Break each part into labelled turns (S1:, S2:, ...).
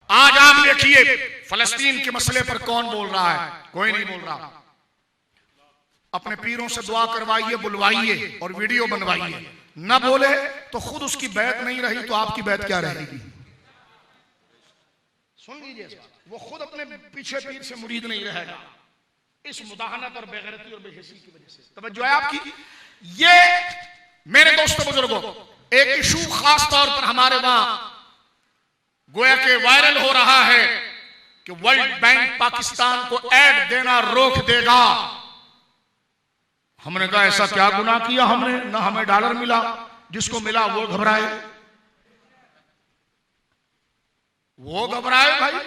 S1: आज आप देखिए फलस्तीन के मसले पर कौन बोल रहा है? कोई नहीं बोल रहा। अपने पीरों से दुआ करवाइए, बुलवाइए और वीडियो बनवाइए। न बोले तो खुद उसकी बैत नहीं रही तो आपकी बैत क्या रहेगी? सुन लीजिए, वो खुद अपने पीछे पीर से मुरीद नहीं रहेगा इस मुदाहनत और बेगैरती और बेहिसी की वजह से। तवज्जो है आपकी? ये मेरे दोस्तों बुजुर्गों, एक इशू खास तौर पर हमारे वहां गोया के वायरल हो रहा है कि वर्ल्ड बैंक पाकिस्तान को ऐड देना रोक देगा। हमने कहा ऐसा क्या गुनाह किया हमने? ना हमें डॉलर मिला, जिसको मिला वो घबराए। वो घबराए भाई,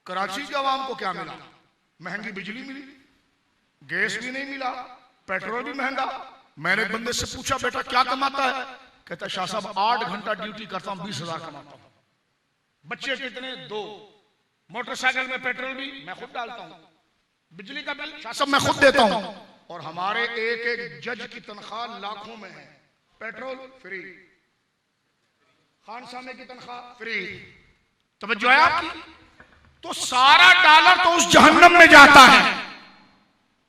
S1: कराची के अवाम को क्या मिला? महंगी बिजली मिली, गैस भी नहीं मिला, पेट्रोल भी महंगा। मैंने बंदे से पूछा बेटा क्या कमाता है? कहता शाह साहब 8 घंटा ड्यूटी करता हूं, 20,000 कमाता हूं। बच्चे कितने? 2। मोटरसाइकिल में पेट्रोल भी मैं खुद डालता हूं, बिजली का बिल शाह साहब मैं खुद देता हूं। और हमारे एक एक जज की तनख्वाह लाखों में है, पेट्रोल फ्री, खान सामे की तनख्वाह फ्री। तवज्जो है आपकी? तो सारा डॉलर तो उस जहन्नम में जाता है।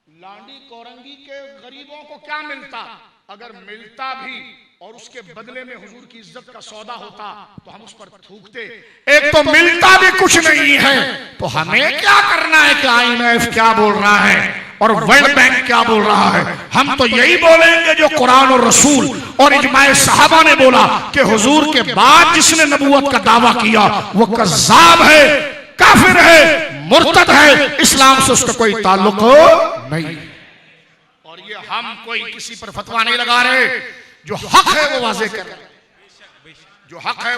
S1: लांडी कोरंगी के गरीबों को क्या मिलता? अगर मिलता भी और उसके बदले में हुजूर की इज्जत का सौदा होता तो हम उस पर थूकते। एक तो मिलता भी कुछ नहीं है, तो हमें क्या करना है कि IMF क्या बोल रहा है और वर्ल्ड बैंक क्या बोल रहा है? हम तो यही बोलेंगे जो कुरान और रसूल और इजमाए सहाबा ने बोला कि हुजूर के बाद जिसने नबूवत का दावा किया वो कज़्ज़ाब है, काफिर है, मुर्तद है, इस्लाम से उसका कोई ताल्लुक नहीं। और ये हम कोई किसी पर फतवा नहीं लगा रहे, जो हक है वो वाज़े कर रहे हैं, जो हक है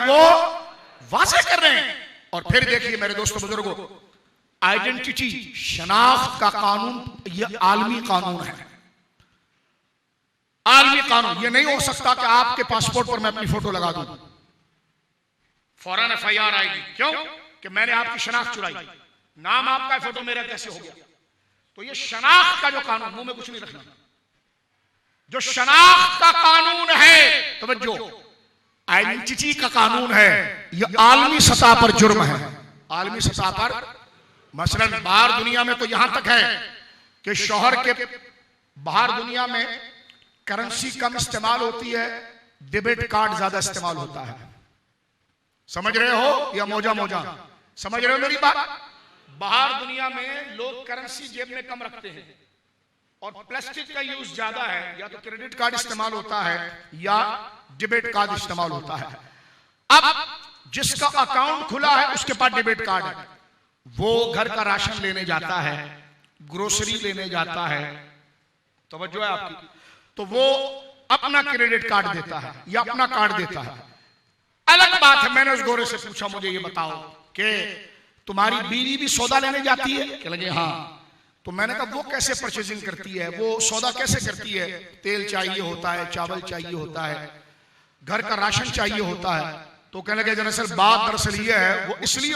S1: वो वाज़े कर रहे हैं। और फिर देखिए मेरे दोस्तों बुजुर्गों, आइडेंटिटी शनाख्त का कानून ये आलमी कानून है, आलमी कानून। ये नहीं हो सकता कि आपके पासपोर्ट पर मैं अपनी फोटो लगा दूं, फौरन FIR आएगी। क्यों? कि मैंने आपकी शनाख्त चुराई, नाम आपका है, फोटो मेरा कैसे हो गया? तो ये शनाख्त का जो कानून, मुंह में कुछ नहीं रखना, जो शनाख्त का कानून है, तवज्जो, आइडेंटिटी का कानून है, ये आलमी सतह पर जुर्म है। आलमी सतह पर मसलन बाहर दुनिया में तो यहां तक है कि शोहर के बाहर दुनिया में करेंसी कम इस्तेमाल होती है, डेबिट कार्ड ज्यादा इस्तेमाल होता है। समझ रहे हो या मोजा मोजा? समझ रहे हो मेरी बात? बाहर दुनिया में लोग करेंसी जेब में कम रखते हैं और प्लास्टिक का यूज ज्यादा है, या तो क्रेडिट कार्ड इस्तेमाल होता है या डेबिट कार्ड इस्तेमाल होता है। अब जिसका अकाउंट खुला है उसके पास डेबिट कार्ड है, वो घर का राशन लेने जाता है, ग्रोसरी लेने जाता है, तवज्जो है आपकी, तो वो अपना क्रेडिट कार्ड देता है या अपना कार्ड देता है। अलग बात है, मैंने उस गोरे से पूछा मुझे ये बताओ कि तुम्हारी बीवी भी सौदा लेने जाती है? कह लगे हाँ। तो मैंने कहा वो कैसे परचेजिंग करती है, वो सौदा कैसे करती है? तेल चाहिए होता है, चावल चाहिए होता है, घर का राशन चाहिए होता है। तो कहने लगे दरअसल बात दरअसल ये है, वो इसलिए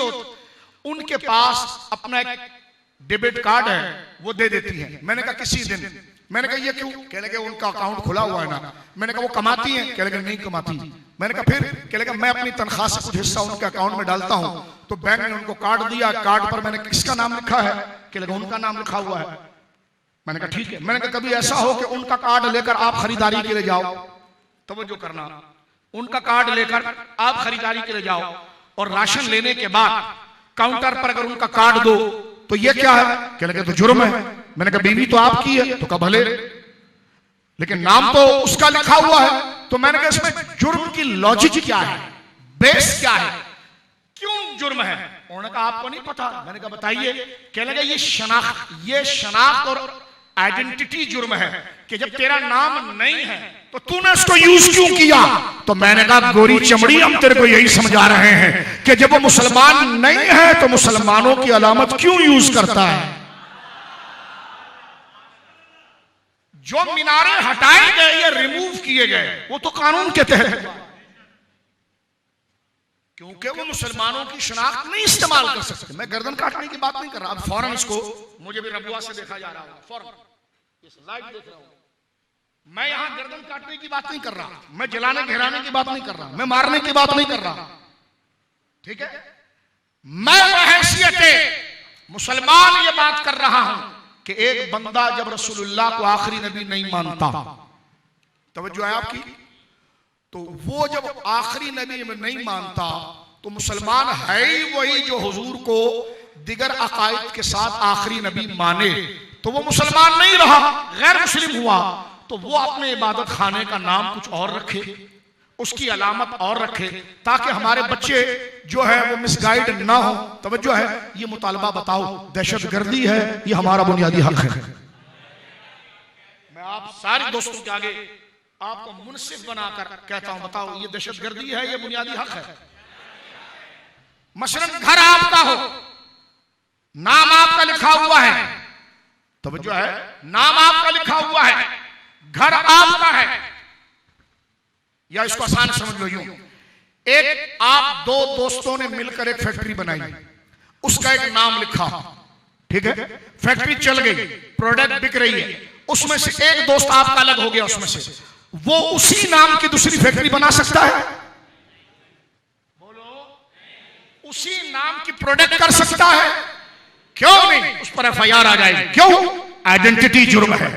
S1: उनके पास अपना एक डेबिट कार्ड है, वो दे देती है। मैंने कहा किसी दिन? मैंने कहा ये क्यों? कह लगे उनका अकाउंट खुला हुआ है ना। मैंने कहा वो कमाती हैं? कह लगे नहीं कमाती। मैंने कहा फिर? कह लगे मैं अपनी तनख्वाह से कुछ हिस्सा उनके अकाउंट में डालता हूं, तो बैंक ने उनको कार्ड दिया, कार्ड पर मैंने किसका नाम लिखा है? कह लगे उनका नाम लिखा हुआ है। मैंने कहा ठीक है। मैंने कहा कभी ऐसा हो कि उनका कार्ड लेकर आप खरीदारी के लिए जाओ, तवज्जो करना, उनका कार्ड लेकर आप खरीदारी के लिए जाओ और राशन लेने के बाद काउंटर पर अगर उनका कार्ड दो तो ये क्या है? कह लगे तो जुर्म है। मैंने कहा बीवी तो आपकी है। तो कहा भले, लेकिन नाम तो उसका लिखा हुआ है। तो मैंने कहा इसमें जुर्म की लॉजिक क्या है, बेस क्या है, क्यों जुर्म है? उन्होंने कहा आपको नहीं पता। मैंने कहा बताइए। कह लगे ये शनाख्त और आइडेंटिटी जुर्म है कि जब तेरा नाम नहीं है तो तूने उसको यूज क्यों किया? तो मैंने कहा गोरी चमड़ी, हम तेरे को यही समझा रहे हैं कि जब वो मुसलमान नहीं है तो मुसलमानों की अलामत क्यों यूज करता है? जो मीनारे हटाए गए या रिमूव किए गए वो तो कानून के तहत, क्योंकि वो मुसलमानों की शनाख्त नहीं इस्तेमाल कर सकते। मैं गर्दन काटने की बात नहीं कर रहा। अब फौरन इसको, मुझे भी रबुआ से देखा जा रहा है, फौरन इस लाइव देख रहा हूं मैं, यहां गर्दन काटने की बात नहीं कर रहा, मैं जलाने घेराने की बात नहीं कर रहा, मैं मारने की बात नहीं कर रहा। ठीक है, मैं बहैसियत मुसलमान ये बात कर रहा हूं कि एक बंदा जब रसूलुल्लाह को आखिरी नबी नहीं मानता, तवज्जो है आपकी, तो वो जब आखिरी नबी में नहीं मानता तो मुसलमान है ही वही जो हुजूर को दिगर अकायद के साथ आखिरी नबी माने, तो वो मुसलमान नहीं रहा, गैर मुस्लिम हुआ। तो वो अपने इबादत खाने का नाम कुछ और रखे, उसकी अलामत और रखे, ताकि हमारे बच्चे जो है वो मिसगाइड ना हो। तवज्जो है, ये मुतालबा बताओ दहशतगर्दी है, ये हमारा बुनियादी हक है। मैं आप सारे दोस्तों के आगे आपको मुनसिफ बनाकर कहता हूं, बताओ ये दहशतगर्दी है, ये बुनियादी हक है। मसलन घर आपका हो, नाम आपका लिखा हुआ है, तवज्जो है, नाम आपका लिखा हुआ है, घर आपका है, या इसको आसान समझ लो यूं, एक आप दो दोस्तों ने मिलकर एक फैक्ट्री बनाई, उसका एक नाम लिखा, ठीक है, फैक्ट्री चल गई, प्रोडक्ट बिक रही है, उसमें से एक दोस्त आपका अलग हो गया, उसमें से वो उसी नाम की दूसरी फैक्ट्री बना सकता है? बोलो, उसी नाम की प्रोडक्ट कर सकता है? क्यों नहीं? उस पर एफआईआर आ जाएगी। क्यों? आइडेंटिटी जुर्म है।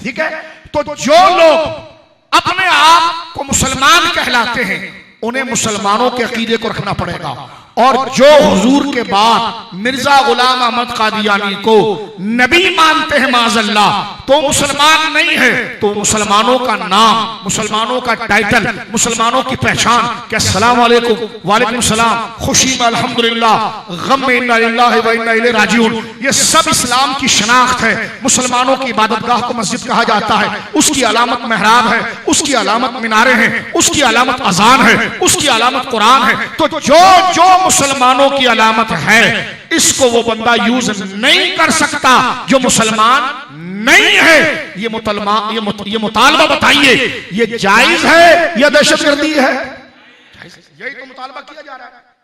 S1: ठीक है, तो जो लोग अपने आप को मुसलमान कहलाते हैं उन्हें मुसलमानों के अकीदे को रखना पड़ेगा, और जो हुजूर के बाद मिर्जा गुलाम अहमद कादियानी को नबी मानते हैं माज़अल्लाह, तो मुसलमान नहीं है, तो मुसलमानों का नाम, मुसलमानों का टाइटल, मुसलमानों की पहचान कि अस्सलाम वालेकुम, वालेकुम सलाम, खुशी में अल्हम्दुलिल्लाह, गम में इन्ना लिल्लाहि व इन्ना इलैहि राजिऊन, ये सब इस्लाम की शनाख्त है। मुसलमानों की इबादतगाह को मस्जिद कहा जाता है, उसकी अलामत मेहराब है, उसकी अलामत मीनारे हैं, उसकी अलामत अजान है, उसकी अलामत कुरान है। तो जो मुसलमानों की अलामत है इसको वो बंदा यूज नहीं कर सकता जो मुसलमान नहीं है। ये मुतालबा बताइए, ये जायज है या दहशतगर्दी है? यही तो मुतालबा किया जा रहा है।